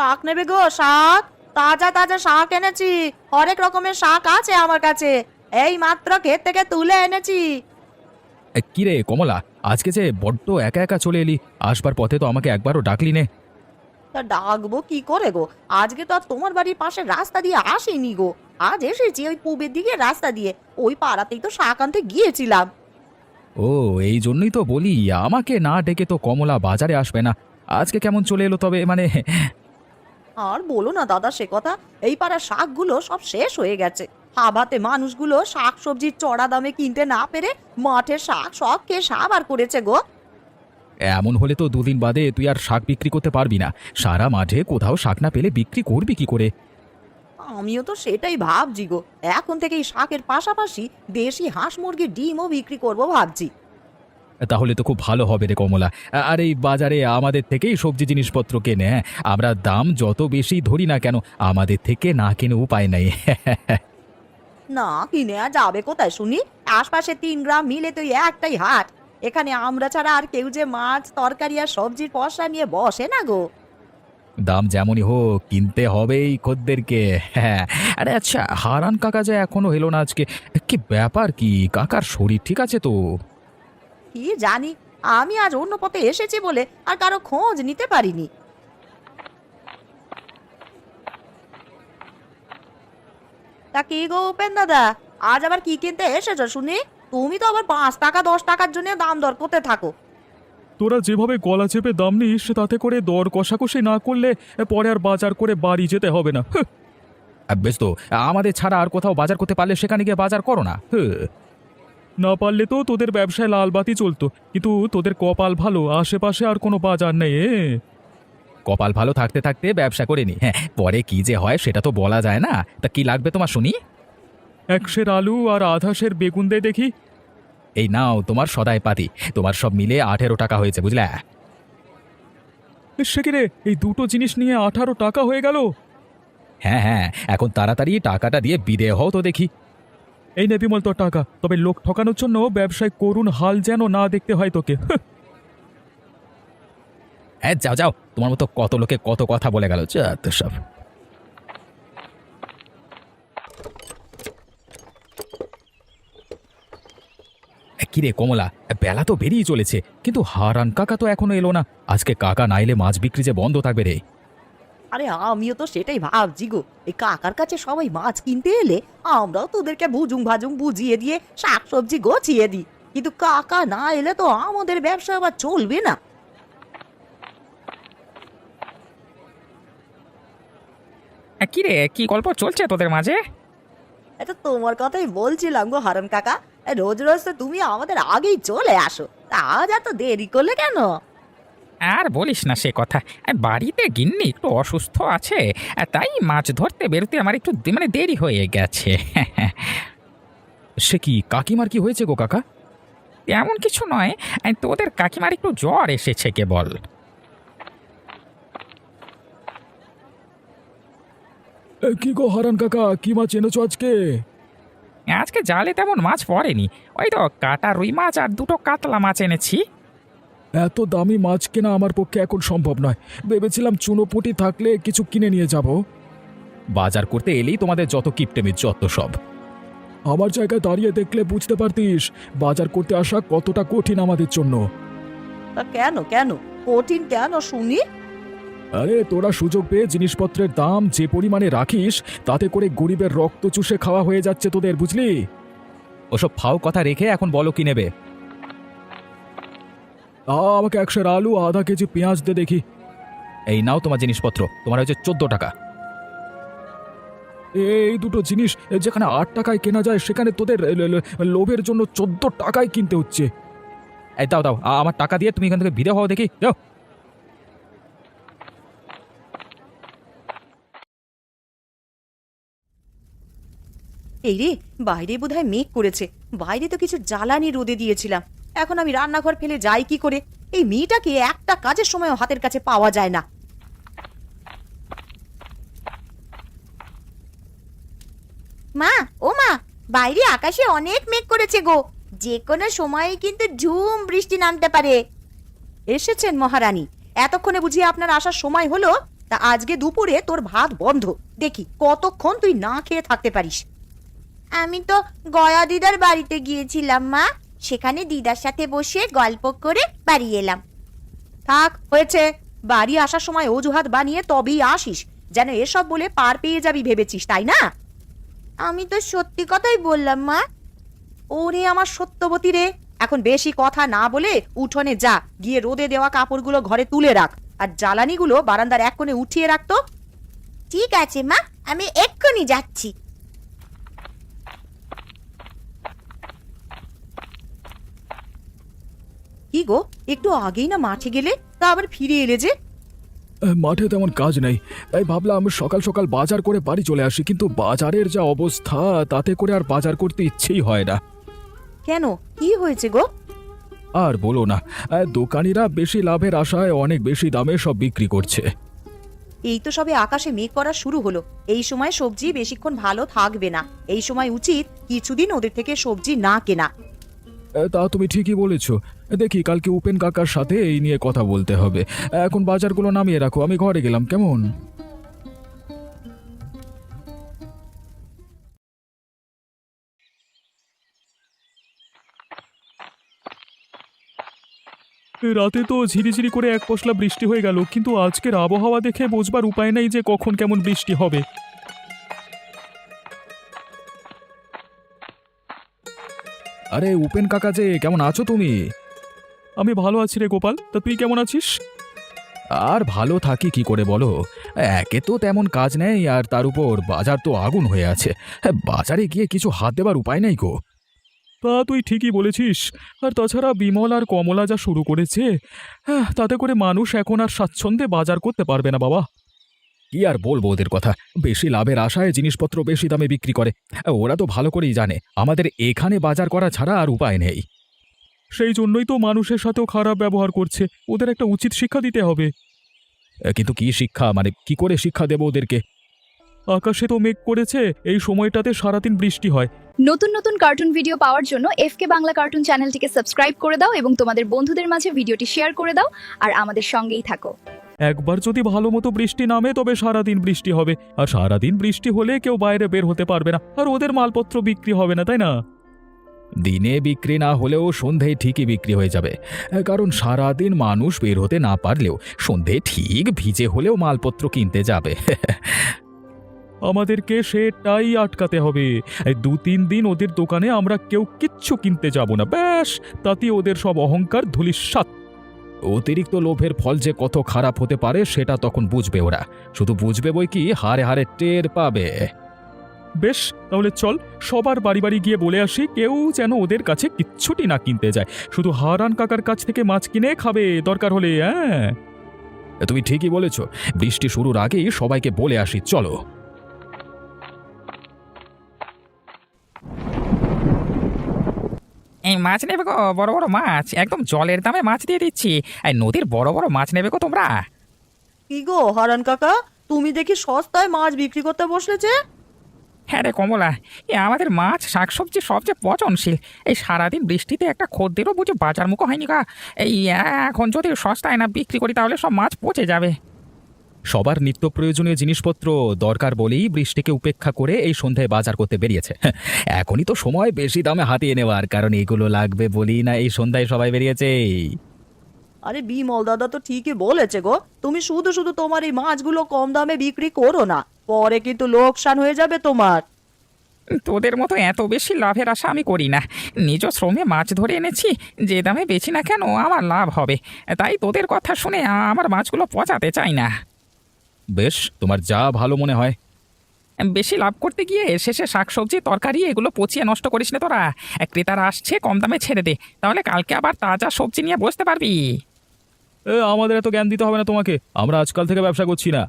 শাক নেবে গো? শাক, তাজা তাজা শাক এনেছি। অনেক রকমের শাক আছে আমার কাছে, এই মাত্র ক্ষেত থেকে তুলে এনেছি। কি রে কমলা, আজকে যে বড্ড একা একা চলে এলি, আসবার পথে তো আমাকে একবারও ডাকলি নে। তা ডাকবো কি করে গো, আজকে তো আর তোমার বাড়ির পাশে রাস্তা দিয়ে আসিনি গো। আজ এসেছি ওই পূবের দিকে রাস্তা দিয়ে, ওই পাড়াতেই তো শাক আনতে গিয়েছিলাম। ও, এই জন্যই তো বলি আমাকে না ডেকে তো কমলা বাজারে আসবে না। আজকে কেমন চলে এলো তবে, মানে? আর বলো না দাদা সে কথা, এই পাড়ার শাকগুলো সব শেষ হয়ে গেছে। হাবাতে মানুষগুলো শাক সবজির চড়া দামে কিনতে না পেরে মাঠের শাক সব খেয়ে সাবার করেছে গো। এমন হলে তো দুদিন বাদে তুই আর শাক বিক্রি করতে পারবি না। সারা মাঠে কোথাও শাক না পেলে বিক্রি করবি কি করে? আমিও তো সেটাই ভাবছি গো, এখন থেকে এই শাকের পাশাপাশি দেশি হাঁস মুরগির ডিমও বিক্রি করব ভাবছি। তাহলে তো খুব ভালো হবে রে কমলা। আর এই বাজারে আমাদের থেকেই সবজি জিনিসপত্র কেনে, হ্যাঁ? আমরা দাম যত বেশি ধরি না কেন, আমাদের থেকে না কিনে উপায় নাই। না কিনে আর যাবে কোথায় শুনি? আশপাশে 3 গ্রাম মিলে তো এই একটাই হাট। এখানে আমরা ছাড়া আর কেউ যে মাছ তরকারি আর সবজির পসরা নিয়ে বসে না গো। দাম যেমনই হোক কিনতে হবেই খদ্দেরকে। হ্যাঁ। আরে আচ্ছা, হারান কাকা যে এখনো এলো না আজকে, কি ব্যাপার? কি কাকার শরীর ঠিক আছে তো? কি জানি, আমি আজ অন্য পথে এসেছি বলে আর কারো খোঁজ নিতে পারিনি। তা কি গো উপেন দাদা, আজ আবার কি কিনতে এসেছো শুনি? তুমি তো আবার 5 টাকা 10 টাকার জন্য দাম দর করতে থাকো। তোরা যেভাবে গলা চেপে দাম নিস, তাতে করে দর কষাকষি না করলে পরে আর বাজার করে বাড়ি যেতে হবে না। বেশ তো, আমাদের ছাড়া আর কোথাও বাজার করতে পারলে সেখানে গিয়ে বাজার করো না। না পারলে তো তোদের ব্যবসায় লাল বাতি চলতো, কিন্তু তোদের কপাল ভালো, আশেপাশে আর কোনো বাজার নেই। কপাল ভালো থাকতে থাকতে ব্যবসা করে নি, হ্যাঁ, পরে কি যে হয় সেটা তো বলা যায় না। তা কি লাগবে তোমার শুনি? 1 সের আলু আর আধা সের বেগুন দে দেখি। এই নাও তোমার সদাই পাতি, তোমার সব মিলে 18 টাকা হয়েছে, বুঝলা? সে কি রে, এই দুটো জিনিস নিয়ে 18 টাকা হয়ে গেল? হ্যাঁ হ্যাঁ, এখন তাড়াতাড়ি টাকাটা দিয়ে বিদেয় হও তো দেখি। এই নে বিমল তোর টাকা, তবে লোক ঠকানোর জন্য ব্যবসায় করুণ হাল যেন না দেখতে হয় তোকে। হ্যাঁ, যাও যাও, তোমার মতো কত লোকে কত কথা বলে গেল, যা তো সব। কিরে কমলা, বেলা তো বেরিয়ে চলেছে, কিন্তু হারান কাকা তো এখনো এলো না। আজকে কাকা না এলে মাছ বিক্রি যে বন্ধ থাকবে রে। আরে আমিও তো সেটাই ভাবছি গো, এই কাকার কাছে সবাই মাছ কিনতে এলে আমরাও তোদেরকে ভুজুং ভাজুং বুঝিয়ে দিয়ে শাক সবজি গছিয়ে দিই, কিন্তু কাকা না এলে তো আমাদের ব্যবসা আবার চলবে না। কি রে, কি গল্প চলছে তোদের মাঝে? এটা তোমার কথাই বলছিলাম গো হারান কাকা, রোজ রোজ তো তুমি আমাদের আগেই চলে আসো, তা আজ এত দেরি করলে কেন? আর বলিস না সে কথা, বাড়িতে গিন্নি একটু অসুস্থ আছে, তাই মাছ ধরতে বেরোতে আমার একটু মানে দেরি হয়ে গেছে। সে কি, কাকিমার কি হয়েছে গো কাকা? এমন কিছু নয়, তোদের কাকিমার একটু জ্বর এসেছে কেবল। কি গো হারান কাকা, কি মাছ এনেছো আজকে? আজকে জালে তেমন মাছ পড়েনি, ওই তো কাটা রুই মাছ আর দুটো কাতলা মাছ এনেছি। এত দামি মাছ কেনা আমার পক্ষে এখন সম্ভব নয়। ভেবেছিলাম চুনোপুঁটি থাকলে কিছু কিনে নিয়ে যাব। বাজার করতে এলেই তোমাদের যত কিপটেমির যত সব। আমার জায়গায় দাঁড়িয়ে দেখলে বুঝতে পারতিস বাজার করতে আসা কতটা কঠিন আমাদের জন্য। তা কেন কেন কঠিন কেন শুনি? আরে তোরা সুযোগ পেয়ে জিনিসপত্রের দাম যে পরিমাণে রাখিস, তাতে করে গরিবের রক্ত চুষে খাওয়া হয়ে যাচ্ছে তোদের, বুঝলি? ওসব ফাও কথা রেখে এখন বলো কি নেবে। আমাকে 1 সের আলু, আধা কেজি পেঁয়াজ দে দেখি। এই নাও তোমার জিনিসপত্র, তোমার হয়েছে 14 টাকা। এই দুটো জিনিস যেখানে 8 টাকায় কেনা যায়, সেখানে তোদের লোভের জন্য 14 টাকায় কিনতে হচ্ছে। এই দাও দাও, আমার টাকা দিয়ে তুমি এখান থেকে বিদে হও দেখি, যাও। এই রে, বাইরে বোধহয় মেঘ করেছে, বাইরে তো কিছু জ্বালানি রোদে দিয়েছিলাম, এখন আমি রান্নাঘর ফেলে যাই কি করে? এই মেয়েটাকে একটা কাজের সময় হাতের কাছে পাওয়া যায় না। মা, ও মা, বাইরে আকাশে অনেক মেঘ করেছে গো, যে কোনো সময়ে কিন্তু ঝুম বৃষ্টি নামতে পারে। এসেছেন মহারানী, এতক্ষণে বুঝিয়ে আপনার আসার সময় হলো? তা আজকে দুপুরে তোর ভাত বন্ধ। দেখি কতক্ষণ তুই না খেয়ে থাকতে পারিস। আমি তো গয়া দিদার বাড়িতে গিয়েছিলাম মা, সেখানে দিদার সাথে বসে গল্প করে বাড়ি এলাম। থাক, হয়েছে। বাড়ি আসার সময় অজুহাত বানিয়ে তবেই আসিস, যেন এসব বলে পার পেয়ে যাবি ভেবেছিস, তাই না? আমি তো সত্যি কথাই বললাম মা। ওরে আমার সত্যবতী রে, এখন বেশি কথা না বলে উঠোনে যা, গিয়ে রোদে দেওয়া কাপড়গুলো ঘরে তুলে রাখ, আর জ্বালানিগুলো বারান্দার এক কোণে উঠিয়ে রাখতো। ঠিক আছে মা, আমি এক্ষুনি যাচ্ছি। কি গো, একটু আগেই না মাঠে গেলে, তা আবার ফিরে এলে যে? মাঠে তেমন কাজ নেই, তাই ভাবলাম সকাল সকাল বাজার করে বাড়ি চলে আসি, কিন্তু বাজারের যা অবস্থা তাতে করে আর বাজার করতে ইচ্ছেই হয় না। কেন, কি হয়েছে গো? আর বলো না, দোকানিরা বেশি লাভের আশায় অনেক বেশি দামে সব বিক্রি করছে। এই তো সবে আকাশে মেঘ করা শুরু হলো, এই সময় সবজি বেশিক্ষণ ভালো থাকবে না। এই সময় উচিত কিছুদিন ওদের থেকে সবজি না কেনা। তা তুমি ঠিকই বলেছো। দেখি কালকে উপেন কাকার সাথে এই নিয়ে কথা বলতে হবে। এখন বাজারগুলো নামিয়ে রাখো, আমি ঘরে গেলাম, কেমন? রাতে তো ঝিরিঝিরি করে এক পশলা বৃষ্টি হয়ে গেল, কিন্তু আজকের আবহাওয়া দেখে বোঝবার উপায় নেই যে কখন কেমন বৃষ্টি হবে। আরে উপেন কাকা যে, কেমন আছো তুমি? আমি ভালো আছি রে গোপাল, তা তুই কেমন আছিস? আর ভালো থাকি কি করে বলো, একে তো তেমন কাজ নেই, আর তার উপর বাজার তো আগুন হয়ে আছে। বাজারে গিয়ে কিছু হাত দেবার উপায় নেই গো। তা তুই ঠিকই বলেছিস, আর তাছাড়া বিমল আর কমলা যা শুরু করেছে, তাতে করে মানুষ এখন আর স্বাচ্ছন্দ্যে বাজার করতে পারবে না বাবা। কি আর বলবো ওদের কথা, বেশি লাভের আশায় জিনিসপত্র বেশি দামে বিক্রি করে। ওরা তো ভালো করেই জানে আমাদের এখানে বাজার করা ছাড়া আর উপায় নেই। সেই জন্যই তো মানুষের সাথেও খারাপ ব্যবহার করছে, ওদের একটা উচিত শিক্ষা দিতে হবে। কিন্তু কি শিক্ষা, মানে কি করে শিক্ষা দেব ওদেরকে? আকাশে তো মেঘ করেছে, এই সময়টাতে সারাদিন বৃষ্টি হয়। নতুন নতুন কার্টুন ভিডিও পাওয়ার জন্য এফকে বাংলা কার্টুন চ্যানেলটিকে সাবস্ক্রাইব করে দাও এবং তোমাদের বন্ধুদের মাঝে ভিডিওটি শেয়ার করে দাও, আর আমাদের সঙ্গেই থাকো। একবার যদি ভালো মতো বৃষ্টি নামে তবে সারাদিন বৃষ্টি হবে, আর সারাদিন বৃষ্টি হলে কেউ বাইরে বের হতে পারবে না, আর ওদের মালপত্র বিক্রি হবে না, তাই না? দিনে বিক্রি না হলেও সন্ধেয় ঠিকই বিক্রি হয়ে যাবে, কারণ সারাদিন মানুষ বের হতে না পারলেও সন্ধে ঠিক ভিজে হলেও মালপত্র কিনতে যাবে। আমাদেরকে সেটাই আটকাতে হবে। 2-3 দিন ওদের দোকানে আমরা কেউ কিচ্ছু কিনতে যাব না, ব্যাস, তাতে ওদের সব অহংকার ধূলিসাৎ। অতিরিক্ত লোভের ফল যে কত খারাপ হতে পারে সেটা তখন বুঝবে ওরা, শুধু বুঝবে বই কি হারে হারে টের পাবে। বেশ, তাহলে চল সবার বাড়ি বাড়ি গিয়ে বলে আসি কেউ যেন ওদের কাছে কিচ্ছুটি না কিনতে যায়, শুধু হারান কাকার কাছ থেকে মাছ কিনে খাবে দরকার হলে। হ্যাঁ, তুমি ঠিকই বলেছ, বৃষ্টি শুরুর আগেই সবাইকে বলে আসি, চলো। এই মাছ নেবে গো, বড় বড় মাছ, একদম জলের দামে মাছ দিয়ে দিচ্ছি। এই নদীর বড় বড় মাছ নেবে গো তোমরা? কি গো হারান কাকা, তুমি দেখি সস্তায় মাছ বিক্রি করতে বসলে যে? হ্যাঁ রে কমলা, আমাদের মাছ শাকসবজি সবচেয়ে পচনশীল। এই সারাদিন বৃষ্টিতে একটা খদ্দেরও বুঝে বাজার মুখো হয়নি গা। এই এখন যদি সস্তায় না বিক্রি করি তাহলে সব মাছ পচে যাবে। সবার নিত্য প্রয়োজনীয় জিনিসপত্র দরকার বলেই বৃষ্টিকে উপেক্ষা করে এই সন্ধ্যায় বাজার করতে বেরিয়েছে। এখনই তো সময় বেশি দামে হাতিয়ে নেওয়ার, কারণ এগুলো লাগবে বলেই না এই সন্ধ্যায় সবাই বেরিয়েছে। আরে বিমল দাদা তো ঠিকই বলেছে গো, তুমি শুধু শুধু তোমার এই মাছগুলো কম দামে বিক্রি করো না, পরে কিন্তু লোকসান হয়ে যাবে তোমার। তোদের মতো এত বেশি লাভের আশা আমি করি না। নিজ শ্রমে মাছ ধরে এনেছি, যে দামে বেচি না কেন আমার লাভ হবে, তাই তোদের কথা শুনে আমার মাছগুলো পচাতে চাই না। বেশ, তোমার যা ভালো মনে হয়। বেশি লাভ করতে গিয়ে শেষে শাকসবজি তরকারি এগুলো পচিয়ে নষ্ট করিস না তোরা। ক্রেতারা আসছে, কম দামে ছেড়ে দে, তাহলে কালকে আবার তাজা সবজি নিয়ে বসতে পারবি। আমাদের এত জ্ঞান দিতে হবে না তোমাকে, আমরা আজকাল থেকে ব্যবসা করছি না।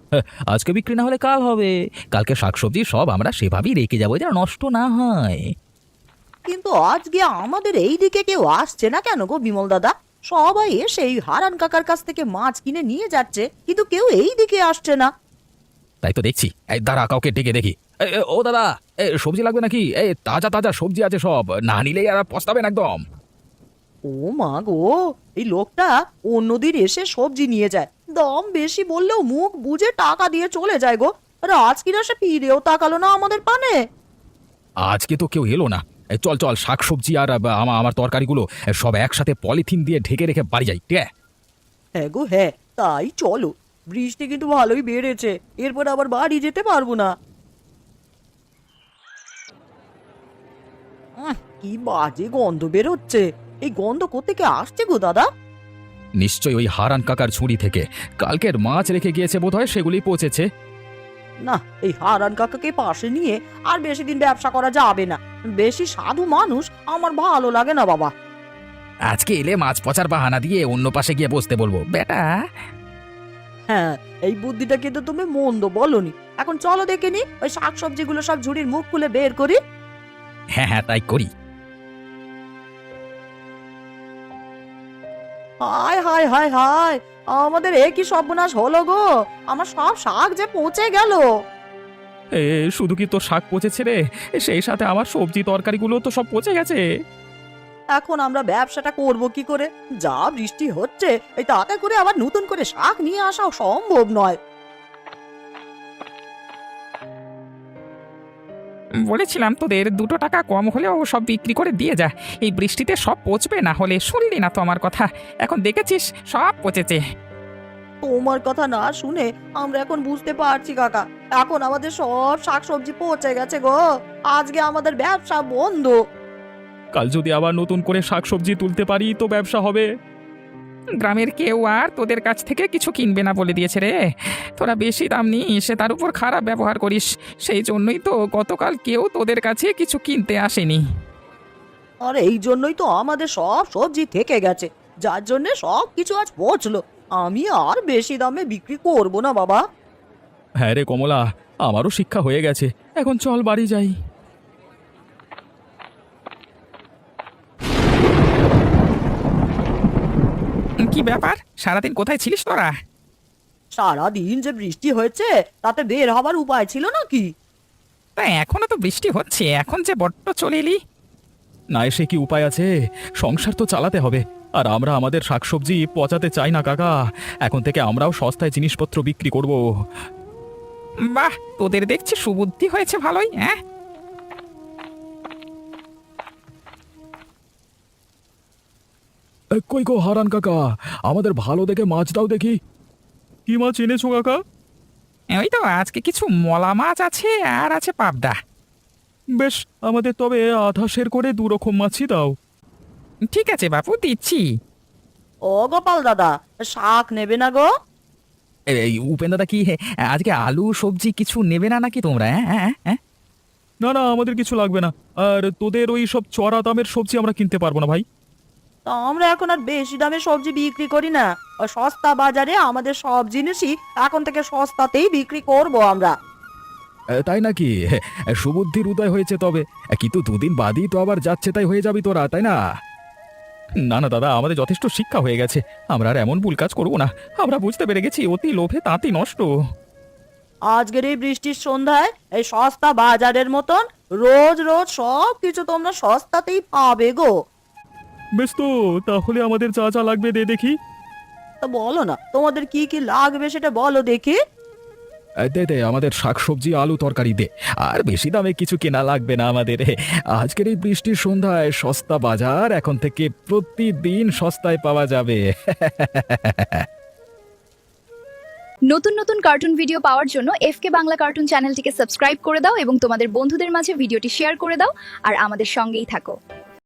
আজকে বিক্রি না হলে কাল হবে, কালকে শাকসবজি সব আমরা সেভাবেই রেখে যাবো যেন নষ্ট না হয়। কিন্তু আজকে আমাদের এই দিকে কেউ আসছে না কেন গো বিমল দাদা? সবাই এসে এই হারান কাকার কাছ থেকে মাছ কিনে নিয়ে যাচ্ছে, কিন্তু কেউ এই দিকে আসছে না। তাই তো দেখছি, এই দাঁড়া কাউকে ডেকে দেখি। ও দাদা, সবজি লাগবে নাকি? তাজা তাজা সবজি আছে সব, না নিলেই আর পস্তাবেন একদম। ও মা গো, এই লোকটা অন্যদিন এসে সবজি নিয়ে যায়, দাম বেশি বললেও মুখ বুঝে টাকা দিয়ে চলে যায় গো। রাজ কিনা সে ফিরেও তাকালো না আমাদের পানে। আজকে তো কেউ এলো না। চল চল, শাকসবজি আর আমার তরকারিগুলো সব একসাথে পলিথিন দিয়ে ঢেকে রেখে বাড়ি যাই, ঠিক আছে? হ্যাঁ গো হ্যাঁ, তাই চলো। বৃষ্টি কিন্তু ভালোই বেড়েছে, এরপর আবার বাড়ি যেতে পারবো না। কি বাজে গন্ধ বেরোচ্ছে। এই গন্ধ কোত্থেকে আসছে গো দাদা? নিশ্চয়ই ওই হারান কাকার ঝুড়ি থেকে কালকের মাছ রেখে গিয়েছে বোধহয়, সেগুলি পচেছে। না, এই হারান কাকাকে পাশে নিয়ে আর বেশি দিন ব্যবসা করা যাবে না। বেশি সাধু মানুষ আমার ভালো লাগে না বাবা। আজকে এলে মাছ পচার বাহানা দিয়ে অন্য পাশে গিয়ে বসতে বলবো। বেটা, হ্যাঁ, এই বুদ্ধিটা কিন্তু তুমি মন্দ বলনি। এখন চলো দেখে নি ওই শাকসবজিগুলো সব ঝুড়ির মুখ খুলে বের করি। হ্যাঁ হ্যাঁ, তাই করি। হায় হায় হায় হায়, আমাদের এ কি সর্বনাশ হলো গো। আমার সব শাক যে পচে গেল। এ শুধু কি তোর শাক পচেছে রে? সেই সাথে আমার সবজি তরকারিগুলো তো সব পচে গেছে। এখন আমরা ব্যবসাটা করব কি করে? যা বৃষ্টি হচ্ছে, এই তাতে করে আবার নতুন করে শাক নিয়ে আসাও সম্ভব নয়। বলেছিলাম তোদের 2 টাকা কম হলেও সব বিক্রি করে দিয়ে যা। এই বৃষ্টিতে সব পচবে, না হলে শুনলি না তো আমার কথা। এখন দেখেছিস সব পচেছে। তোমার কথা না শুনে আমরা এখন বুঝতে পারছি কাকা, এখন আমাদের সব শাকসবজি পচে গেছে গো। আজকে আমাদের ব্যবসা বন্ধ। কাল যদি আবার নতুন করে শাকসবজি তুলতে পারি তো ব্যবসা হবে। গ্রামের কেউ আর তোদের কাছ থেকে কিছু কিনবে না বলে দিয়েছে রে। তোরা বেশি দাম নিস, তার উপর খারাপ ব্যবহার করিস। সেই জন্যই তো গতকাল কেউ তোদের কাছে কিছু কিনতে আসেনি। আর এই জন্যই তো আমাদের সব সবজি থেকে গেছে, যার জন্য সব কিছু আজ পচলো। আমি আর বেশি দামে বিক্রি করব না বাবা। হ্যাঁ রে কমলা, আমারও শিক্ষা হয়ে গেছে। এখন চল বাড়ি যাই। কি ব্যাপার, সারাদিন কোথায় ছিলিস তোরা? সারাদিন যে বৃষ্টি হয়েছে, তাতে বের হবার উপায় ছিল নাকি? তা এখনো তো বৃষ্টি হচ্ছে, এখন যে বড্ড চলে এলি। না এসে কি উপায় আছে? সংসার তো চালাতে হবে। আর আমরা আমাদের শাকসবজি পচাতে চাই না কাকা। এখন থেকে আমরাও সস্তায় জিনিসপত্র বিক্রি করব। বাহ, তোদের দেখছি সুবুদ্ধি হয়েছে ভালোই। হ্যাঁ, কই গো হারান কাকা, আমাদের ভালো দেখে মাছ দাও দেখি। কি মাছ এনেছো কাকা? ওই তো আজকে কিছু মলা মাছ আছে, আর আছে পাবদা। বেশ, আমাদের তবে আধা সের করে 2 রকম মাছই দাও। ঠিক আছে বাপু, দিচ্ছি। ও গোপাল দাদা, শাক নেবে না গো? এই উপেন দাদা, কি আজকে আলু সবজি কিছু নেবে না নাকি তোমরা? হ্যাঁ হ্যাঁ। না না, আমাদের কিছু লাগবে না। আর তোদের ওই সব চড়া দামের সবজি আমরা কিনতে পারবো না ভাই। তা আমরা এখন আর বেশি দামে সবজি বিক্রি করি না। ওই সস্তা বাজারে আমাদের সব জিনিসই এখন থেকে সস্তাতেই বিক্রি করব আমরা। তাই নাকি? সুবুদ্ধির উদয় হয়েছে তবে। কিন্তু 2 দিন বাদই তো আবার যাচ্ছে তাই হয়ে যাবি তোরা, তাই না? না না দাদা, আমাদের যথেষ্ট শিক্ষা হয়ে গেছে। আমরা আর এমন ভুল কাজ করবো না। আমরা বুঝতে পেরে গেছি অতি লোভে তাঁতি নষ্ট। আজকের এই বৃষ্টির সন্ধ্যায় এই সস্তা বাজারের মতন রোজ রোজ সব কিছু তোমরা সস্তাতেই পাবে গো। বেশ, তো তাহলে আমাদের যা যা লাগবে দে দেখি। তা বলো না, তোমাদের কি কি লাগবে সেটা বলো দেখি। দে দে, আমাদের শাকসবজি আলু তরকারি দে। আর বেশি দামে কিছু কেনা লাগবে না আমাদের। আজকের এই বৃষ্টির সন্ধ্যায় সস্তা বাজার এখন থেকে প্রতিদিন সস্তায় পাওয়া যাবে। নতুন নতুন কার্টুন ভিডিও পাওয়ার জন্য এফকে বাংলা কার্টুন চ্যানেলটিকে সাবস্ক্রাইব করে দাও এবং তোমাদের বন্ধুদের মাঝে ভিডিওটি শেয়ার করে দাও আর আমাদের সঙ্গেই থাকো।